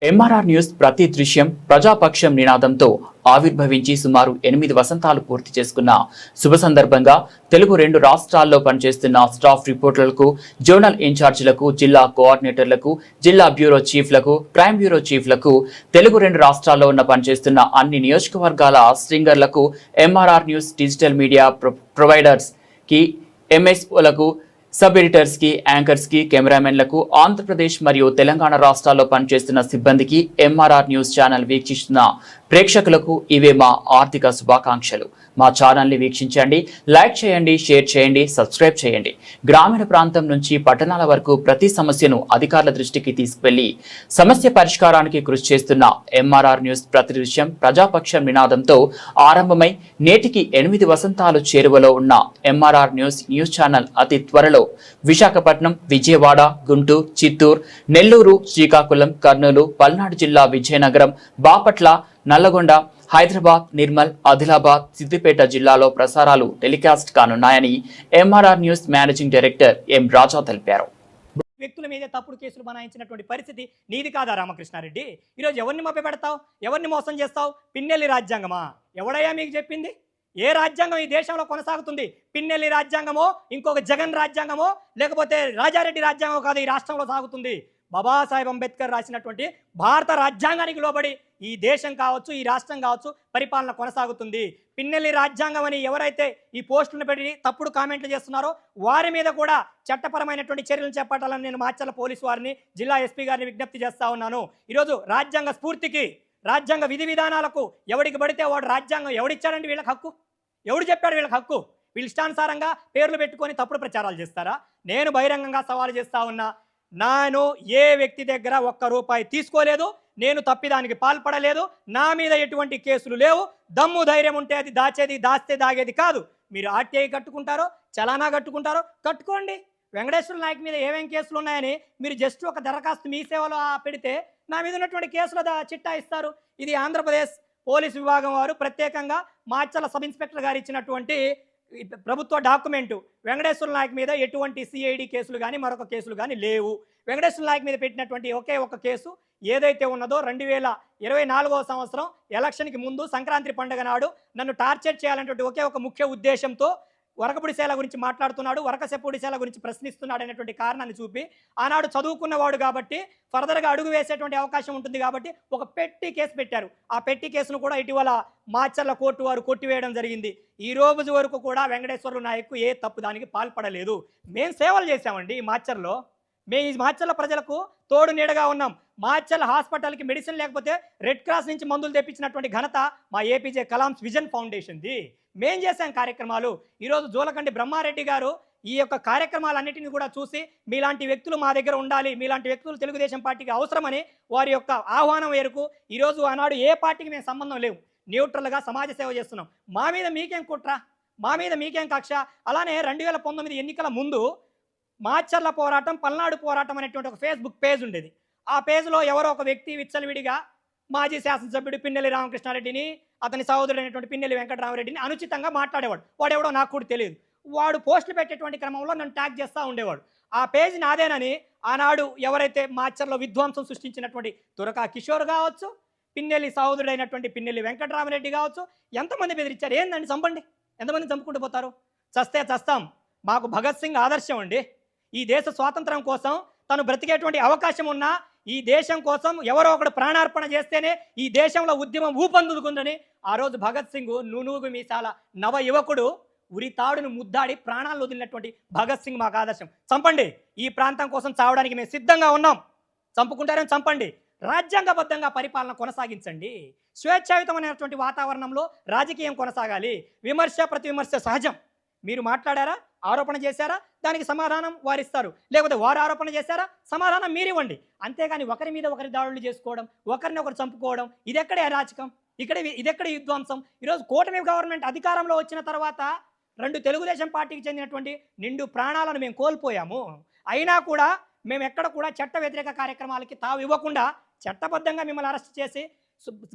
MRR news ప్రతి దృశ్యం ప్రజాపక్షం నినాదంతో ఆవిర్భవించి సుమారు 8 వసంతాలు పూర్తి చేసుకున్న శుభ సందర్భంగా తెలుగు 2 రాష్ట్రాల్లో పనిచేస్తున్న స్టాఫ్ రిపోర్టర్లకు, జోనల్ ఇన్ఛార్జీలకు, జిల్లా కోఆర్డినేటర్లకు, జిల్లా బ్యూరో చీఫ్లకు, క్రైమ్ బ్యూరో చీఫ్లకు, తెలుగు 2 రాష్ట్రాల్లో పనిచేస్తున్న అన్ని నియోజకవర్గాల స్ట్రింగర్లకు, MRR news digital media providers కి, ఎంఎస్ఓలకు, సబ్ ఎడిటర్స్ కి, యాంకర్స్ కి, కెమెరామెన్లకు, ఆంధ్రప్రదేశ్ మరియు తెలంగాణ రాష్ట్రాల్లో పనిచేస్తున్న సిబ్బందికి, ఎంఆర్ఆర్ న్యూస్ ఛానల్ వీక్షిస్తున్న ప్రేక్షకులకు ఇవే మా ఆర్థిక శుభాకాంక్షలు. మా ఛానల్ని వీక్షించండి, లైక్ చేయండి, షేర్ చేయండి, సబ్స్క్రైబ్ చేయండి. గ్రామీణ ప్రాంతం నుంచి పట్టణాల వరకు ప్రతి సమస్యను అధికారుల దృష్టికి తీసుకువెళ్లి సమస్య పరిష్కారానికి కృషి చేస్తున్న ఎంఆర్ఆర్ న్యూస్ ప్రతి దృశ్యం ప్రజాపక్షం నినాదంతో ఆరంభమై నేటికి 8 వసంతాలు చేరువలో ఉన్న ఎంఆర్ఆర్ న్యూస్ ఛానల్ అతి త్వరలో విశాఖపట్నం, విజయవాడ, గుంటూరు, చిత్తూరు, నెల్లూరు, శ్రీకాకుళం, కర్నూలు, పల్నాడు జిల్లా, విజయనగరం, బాపట్ల, నల్లగొండ, హైదరాబాద్, నిర్మల్, ఆదిలాబాద్, సిద్దిపేట జిల్లాలో ప్రసారాలు టెలికాస్ట్ కానున్నాయని MRR news managing director M Raja తెలిపారు. వ్యక్తుల మీద తప్పుడు కేసులు బనాయించినటువంటి పరిస్థితి నీది కాదా రామకృష్ణారెడ్డి? ఈరోజు ఎవరిని మభ్యపెడతావు? ఎవరిని మోసం చేస్తావు? పిన్నెల్లి రాజ్యాంగమా? ఎవడయ్యా మీకు చెప్పింది? ఏ రాజ్యాంగం ఈ దేశంలో కొనసాగుతుంది? పిన్నెల్లి రాజ్యాంగమో, ఇంకొక జగన్ రాజ్యాంగమో, లేకపోతే రాజారెడ్డి రాజ్యాంగమో కాదు ఈ రాష్ట్రంలో సాగుతుంది. బాబాసాహెబ్ అంబేద్కర్ రాసినటువంటి భారత రాజ్యాంగానికి లోబడి ఈ దేశం కావచ్చు, ఈ రాష్ట్రం కావచ్చు పరిపాలన కొనసాగుతుంది. పిన్నెల్లి రాజ్యాంగం అని ఎవరైతే ఈ పోస్టులను పెట్టి తప్పుడు కామెంట్లు చేస్తున్నారో వారి మీద కూడా చట్టపరమైనటువంటి చర్యలు చేపట్టాలని నేను మాచర్ల పోలీసు వారిని, జిల్లా ఎస్పీ గారిని విజ్ఞప్తి చేస్తా ఉన్నాను. ఈరోజు రాజ్యాంగ స్ఫూర్తికి, రాజ్యాంగ విధి విధానాలకు ఎవడికి పడితే వాడు రాజ్యాంగం ఎవడిచ్చాడండి వీళ్ళకి హక్కు? ఎవడు చెప్పాడు వీళ్ళకి హక్కు? వీళ్ళు ఇష్టానుసారంగా పేర్లు పెట్టుకొని తప్పుడు ప్రచారాలు చేస్తారా? నేను బహిరంగంగా సవాలు చేస్తా ఉన్నా, నేను ఏ వ్యక్తి దగ్గర ₹1 తీసుకోలేదు, నేను తప్పిదానికి పాల్పడలేదు, నా మీద ఎటువంటి కేసులు లేవు. దమ్ము ధైర్యం ఉంటే అది దాచేది, దాస్తే దాగేది కాదు. మీరు ఆర్టీఐ కట్టుకుంటారో, చలానా కట్టుకుంటారో కట్టుకోండి. వెంకటేశ్వర నాయక్ మీద ఏమేం కేసులు ఉన్నాయని మీరు జస్ట్ ఒక దరఖాస్తు మీ సేవలో పెడితే నా మీద ఉన్నటువంటి కేసుల చిట్టా ఇస్తారు. ఇది ఆంధ్రప్రదేశ్ పోలీసు విభాగం వారు ప్రత్యేకంగా మాచర్ల సబ్ ఇన్స్పెక్టర్ గారు ఇచ్చినటువంటి ప్రభుత్వ డాక్యుమెంటు. వెంకటేశ్వర నాయక్ మీద ఎటువంటి సిఐడి కేసులు కానీ మరొక కేసులు కానీ లేవు. వెంకటేశ్వర నాయక్ మీద పెట్టినటువంటి ఒకే ఒక కేసు ఏదైతే ఉన్నదో 2024వ సంవత్సరం ఎలక్షన్కి ముందు సంక్రాంతి పండుగ నాడు నన్ను టార్చర్ చేయాలనేటువంటి ఒకే ఒక ముఖ్య ఉద్దేశంతో వరకపుడిశాల గురించి మాట్లాడుతున్నాడు, వరకసెప్పుడిశాల గురించి ప్రశ్నిస్తున్నాడు అనేటువంటి కారణాన్ని చూపి ఆనాడు చదువుకున్నవాడు కాబట్టి ఫర్దర్గా అడుగు వేసేటువంటి అవకాశం ఉంటుంది కాబట్టి ఒక పెట్టి కేసు పెట్టారు. ఆ పెట్టి కేసును కూడా ఇటీవల మాచర్ల కోర్టు వారు కొట్టివేయడం జరిగింది. ఈ రోజు వరకు కూడా వెంకటేశ్వర్లు నాయక్ ఏ తప్పు దానికి పాల్పడలేదు. మేము సేవలు చేశామండి ఈ మాచర్లో. మేము ఈ మాచర్ల ప్రజలకు తోడు నీడగా ఉన్నాం. మాచర్ల హాస్పిటల్కి మెడిసిన్ లేకపోతే రెడ్ క్రాస్ నుంచి మందులు తెప్పించినటువంటి ఘనత మా ఏపీజే కలామ్స్ విజన్ ఫౌండేషన్ది. మేం చేశాం కార్యక్రమాలు. ఈరోజు జోలకండి బ్రహ్మారెడ్డి గారు ఈ యొక్క కార్యక్రమాలన్నింటినీ కూడా చూసి మీలాంటి వ్యక్తులు మా దగ్గర ఉండాలి, మీలాంటి వ్యక్తులు తెలుగుదేశం పార్టీకి అవసరమని వారి యొక్క ఆహ్వానం మేరకు ఈరోజు ఆనాడు ఏ పార్టీకి మేము సంబంధం లేవు, న్యూట్రల్గా సమాజ సేవ చేస్తున్నాం. మా మీద మీకేం కుట్ర, మా మీద మీకేం కక్ష? అలానే 2019 ఎన్నికల ముందు మాచర్ల పోరాటం, పల్నాడు పోరాటం అనేటువంటి ఒక ఫేస్బుక్ పేజ్ ఉండేది. ఆ పేజ్లో ఎవరో ఒక వ్యక్తి విచ్చలవిడిగా మాజీ శాసనసభ్యుడు పిన్నెల్లి రామకృష్ణారెడ్డిని, అతని సహోదరుడు అయినటువంటి పిన్నెల్లి వెంకటరామరెడ్డిని అనుచితంగా మాట్లాడేవాడు. వాడెవడో నాకు కూడా తెలియదు. వాడు పోస్టులు పెట్టేటువంటి క్రమంలో నన్ను ట్యాగ్ చేస్తూ ఉండేవాడు. ఆ పేజ్ నాదేనని ఆనాడు ఎవరైతే మాచర్లో విధ్వంసం సృష్టించినటువంటి తురకా కిషోర్ కావచ్చు, పిన్నెల్లి సహోదరుడు అయినటువంటి పిన్నెల్లి వెంకటరామరెడ్డి కావచ్చు, ఎంతమంది బెదిరించారు? ఏందండి చంపండి, ఎంతమంది చంపుకుంటూ పోతారు? చస్తే చస్తాం. మాకు భగత్ సింగ్ ఆదర్శం అండి. ఈ దేశ స్వాతంత్రం కోసం తను బ్రతికేటువంటి అవకాశం ఉన్నా ఈ దేశం కోసం ఎవరో ఒకడు ప్రాణార్పణ చేస్తేనే ఈ దేశంలో ఉద్యమం ఊపందుకుందని ఆ రోజు భగత్ సింగ్ నూనూగు మీసాల నవ యువకుడు ఉరి తాడును ముద్దాడి ప్రాణాలు వదిలినటువంటి భగత్ సింగ్ మాకు ఆదర్శం. చంపండి, ఈ ప్రాంతం కోసం చావడానికి మేము సిద్ధంగా ఉన్నాం. చంపుకుంటారని చంపండి, రాజ్యాంగబద్ధంగా పరిపాలన కొనసాగించండి. స్వేచ్ఛాయుతమైనటువంటి వాతావరణంలో రాజకీయం కొనసాగాలి. విమర్శ ప్రతి విమర్శ సహజం. మీరు మాట్లాడారా, ఆరోపణ చేశారా, దానికి సమాధానం వారిస్తారు. లేకపోతే వారు ఆరోపణ చేశారా, సమాధానం మీరివ్వండి. అంతేగాని ఒకరి మీద ఒకరి దాడులు చేసుకోవడం, ఒకరిని ఒకరు చంపుకోవడం, ఇదెక్కడే అరాచకం, ఇదెక్కడే విధ్వంసం. ఈరోజు కూటమి గవర్నమెంట్ అధికారంలో వచ్చిన తర్వాత 2 తెలుగుదేశం పార్టీకి చెందినటువంటి నిండు ప్రాణాలను మేము కోల్పోయాము. అయినా కూడా మేము ఎక్కడ కూడా చట్ట వ్యతిరేక కార్యక్రమాలకి తావు ఇవ్వకుండా చట్టబద్ధంగా మిమ్మల్ని అరెస్ట్ చేసి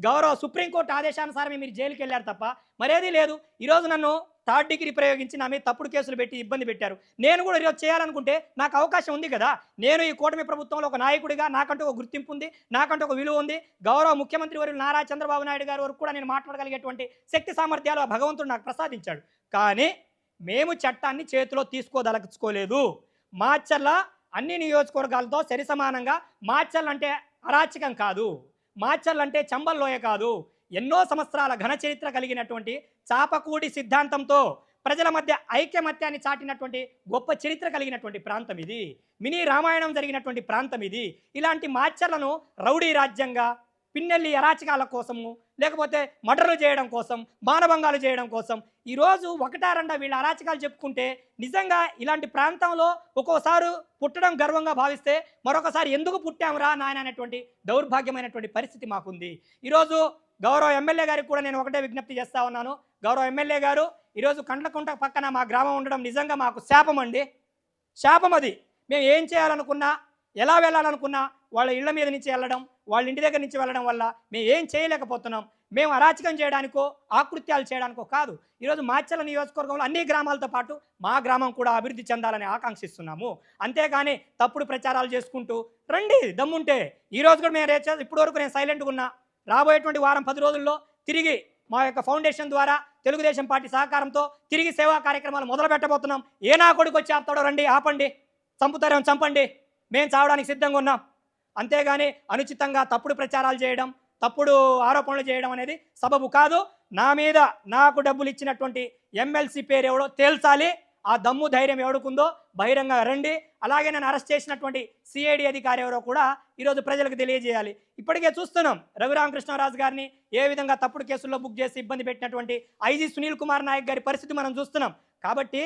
గౌరవ సుప్రీంకోర్టు ఆదేశానుసారమే మీరు జైలుకి వెళ్ళారు తప్ప మరేదీ లేదు. ఈరోజు నన్ను 3rd డిగ్రీ ప్రయోగించి నా మీద తప్పుడు కేసులు పెట్టి ఇబ్బంది పెట్టారు. నేను కూడా ఈరోజు చేయాలనుకుంటే నాకు అవకాశం ఉంది కదా. నేను ఈ కూటమి ప్రభుత్వంలో ఒక నాయకుడిగా నాకంటూ ఒక గుర్తింపు ఉంది, నాకంటూ ఒక విలువ ఉంది. గౌరవ ముఖ్యమంత్రి వర్యులు నారా చంద్రబాబు నాయుడు గారి వరకు కూడా నేను మాట్లాడగలిగేటువంటి శక్తి సామర్థ్యాలు ఆ భగవంతుడు నాకు ప్రసాదించాడు. కానీ మేము చట్టాన్ని చేతిలో తీసుకోదలుచుకోలేదు. మాచర్ల అన్ని నియోజకవర్గాలతో సరిసమానంగా మాచర్ల అంటే అరాచకం కాదు, మాచర్ల అంటే చంబల్లోయ కాదు. ఎన్నో సంవత్సరాల ఘన చరిత్ర కలిగినటువంటి చాపకూడి సిద్ధాంతంతో ప్రజల మధ్య ఐక్యమత్యాన్ని చాటినటువంటి గొప్ప చరిత్ర కలిగినటువంటి ప్రాంతం ఇది. మినీ రామాయణం జరిగినటువంటి ప్రాంతం ఇది. ఇలాంటి మాచర్లను రౌడీ రాజ్యంగా, పిన్నెల్లి అరాచకాల కోసము, లేకపోతే మర్డర్లు చేయడం కోసం, మానభంగాలు చేయడం కోసం ఈరోజు ఒకటారండా వీళ్ళ అరాచకాలు చెప్పుకుంటే నిజంగా ఇలాంటి ప్రాంతంలో ఒక్కోసారి పుట్టడం గర్వంగా భావిస్తే మరొకసారి ఎందుకు పుట్టామురా నాయన అనేటువంటి దౌర్భాగ్యమైనటువంటి పరిస్థితి మాకుంది. ఈరోజు గౌరవ ఎమ్మెల్యే గారికి కూడా నేను ఒకటే విజ్ఞప్తి చేస్తా ఉన్నాను. గౌరవ ఎమ్మెల్యే గారు, ఈరోజు కండ్లకుంట పక్కన మా గ్రామం ఉండడం నిజంగా మాకు శాపం అండి, శాపం అది. మేము ఏం చేయాలనుకున్నా, ఎలా వెళ్ళాలనుకున్నా వాళ్ళ ఇళ్ల మీద నుంచి వెళ్ళడం, వాళ్ళ ఇంటి దగ్గర నుంచి వెళ్ళడం వల్ల మేము ఏం చేయలేకపోతున్నాం. మేము అరాచకం చేయడానికో ఆకృత్యాలు చేయడానికో కాదు. ఈరోజు మాచర్ల నియోజకవర్గంలో అన్ని గ్రామాలతో పాటు మా గ్రామం కూడా అభివృద్ధి చెందాలని ఆకాంక్షిస్తున్నాము. అంతేగాని తప్పుడు ప్రచారాలు చేసుకుంటూ రండి దమ్ముంటే. ఈరోజు కూడా మేము ఇప్పటి వరకు నేను సైలెంట్గా ఉన్నా. రాబోయేటువంటి వారం 10 రోజుల్లో తిరిగి మా యొక్క ఫౌండేషన్ ద్వారా తెలుగుదేశం పార్టీ సహకారంతో తిరిగి సేవా కార్యక్రమాలు మొదలు పెట్టబోతున్నాం. ఏ నా కొడుకు వచ్చి ఆపుతాడో రండి, ఆపండి, చంపుతారేమో చంపండి, మేము చావడానికి సిద్ధంగా ఉన్నాం. అంతేగాని అనుచితంగా తప్పుడు ప్రచారాలు చేయడం, తప్పుడు ఆరోపణలు చేయడం అనేది సబబు కాదు. నా మీద నాకు డబ్బులు ఇచ్చినటువంటి ఎమ్మెల్సీ పేరు ఎవడో తేల్చాలి. ఆ దమ్ము ధైర్యం ఎవడుకుందో బహిరంగ రండి. అలాగే నన్ను అరెస్ట్ చేసినటువంటి సిఐడి అధికారి ఎవరో కూడా ఈరోజు ప్రజలకు తెలియజేయాలి. ఇప్పటికే చూస్తున్నాం రఘురామకృష్ణరాజు గారిని ఏ విధంగా తప్పుడు కేసుల్లో బుక్ చేసి ఇబ్బంది పెట్టినటువంటి ఐజీ సునీల్ కుమార్ నాయక్ గారి పరిస్థితి మనం చూస్తున్నాం. కాబట్టి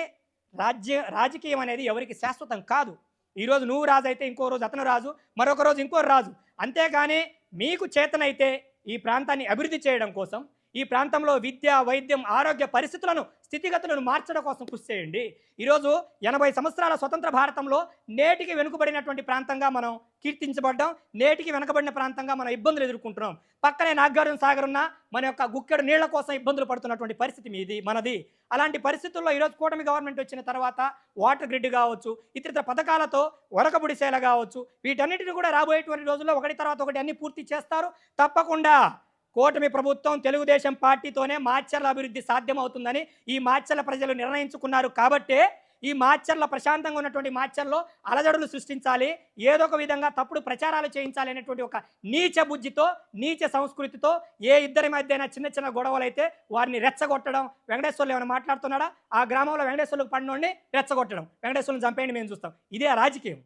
రాజకీయం అనేది ఎవరికి శాశ్వతం కాదు. ఈరోజు నువ్వు రాజు అయితే ఇంకో రోజు అతను రాజు, మరొక రోజు ఇంకో రాజు. అంతేగాని మీకు చేతనైతే ఈ ప్రాంతాన్ని అభివృద్ధి చేయడం కోసం, ఈ ప్రాంతంలో విద్య, వైద్యం, ఆరోగ్య పరిస్థితులను, స్థితిగతులను మార్చడం కోసం కృషి చేయండి. ఈరోజు 80 సంవత్సరాల స్వతంత్ర భారతంలో నేటికి వెనుకబడినటువంటి ప్రాంతంగా మనం కీర్తించబడ్డాం. నేటికి వెనుకబడిన ప్రాంతంగా మనం ఇబ్బందులు ఎదుర్కొంటున్నాం. పక్కనే నాగార్జున సాగర్ ఉన్న మన యొక్క గుక్కెడు నీళ్ల కోసం ఇబ్బందులు పడుతున్నటువంటి పరిస్థితి మనది. అలాంటి పరిస్థితుల్లో ఈరోజు కూటమి గవర్నమెంట్ వచ్చిన తర్వాత వాటర్ గ్రిడ్ కావచ్చు, ఇతర పథకాలతో వరకబుడిసేల కావచ్చు, వీటన్నిటిని కూడా రాబోయేటువంటి రోజుల్లో ఒకటి తర్వాత ఒకటి అన్ని పూర్తి చేస్తారు. తప్పకుండా కూటమి ప్రభుత్వం తెలుగుదేశం పార్టీతోనే మాచర్ల అభివృద్ధి సాధ్యమవుతుందని ఈ మాచర్ల ప్రజలు నిర్ణయించుకున్నారు. కాబట్టే ఈ మాచర్ల ప్రశాంతంగా ఉన్నటువంటి మాచర్లో అలజడులు సృష్టించాలి, ఏదో ఒక విధంగా తప్పుడు ప్రచారాలు చేయించాలి అనేటువంటి ఒక నీచ బుద్ధితో, నీచ సంస్కృతితో ఏ ఇద్దరి మధ్యన చిన్న చిన్న గొడవలు అయితే వారిని రెచ్చగొట్టడం. వెంకటేశ్వర్లు ఏమైనా మాట్లాడుతున్నాడా? ఆ గ్రామంలో వెంకటేశ్వర్లకు పడినోడిని రెచ్చగొట్టడం, వెంకటేశ్వర్లను చంపేయండి మేము చూస్తాం. ఇదే రాజకీయం.